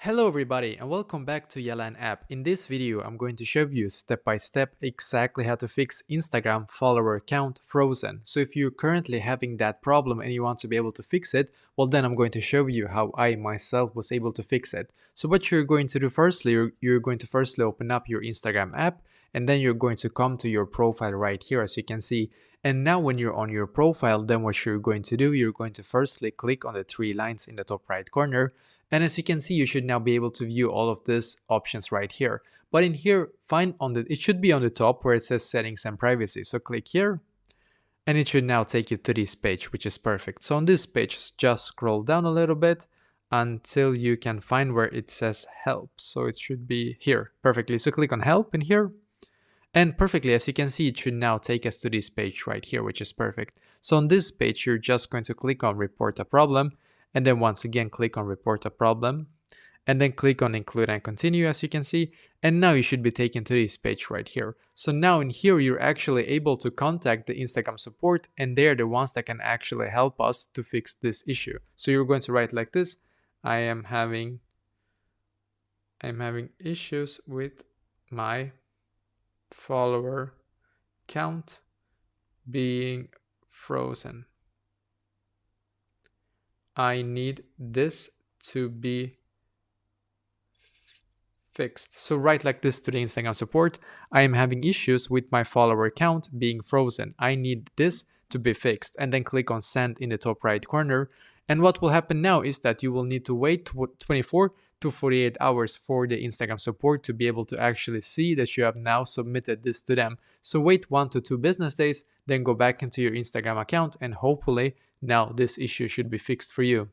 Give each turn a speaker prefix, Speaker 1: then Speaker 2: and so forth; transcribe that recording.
Speaker 1: Hello everybody and welcome back to Yalan app. In this video, I'm going to show you step by step exactly how to fix Instagram follower count frozen. So if you're currently having that problem and you want to be able to fix it, well then I'm going to show you how I myself was able to fix it. So what you're going to do firstly, you're going to firstly open up your Instagram app and then you're going to come to your profile right here as you can see. And now when you're on your profile, then what you're going to do, you're going to firstly click on the three lines in the top right corner. And as you can see, you should now be able to view all of these options right here. But in here, it should be on the top where it says settings and privacy. So click here and it should now take you to this page, which is perfect. So on this page, just scroll down a little bit until you can find where it says help. So it should be here perfectly. So click on help in here. And perfectly, as you can see, it should now take us to this page right here, which is perfect. So on this page, you're just going to click on report a problem. And then once again, click on report a problem. And then click on include and continue, as you can see. And now you should be taken to this page right here. So now in here, you're actually able to contact the Instagram support. And they're the ones that can actually help us to fix this issue. So you're going to write like this. I'm having issues with my follower count being frozen. I need this to be fixed. So write like this to the Instagram support. I am having issues with my follower count being frozen. I need this to be fixed. And then click on send in the top right corner. And what will happen now is that you will need to wait 24 to 48 hours for the Instagram support to be able to actually see that you have now submitted this to them. So wait 1 to 2 business days, then go back into your Instagram account and hopefully now this issue should be fixed for you.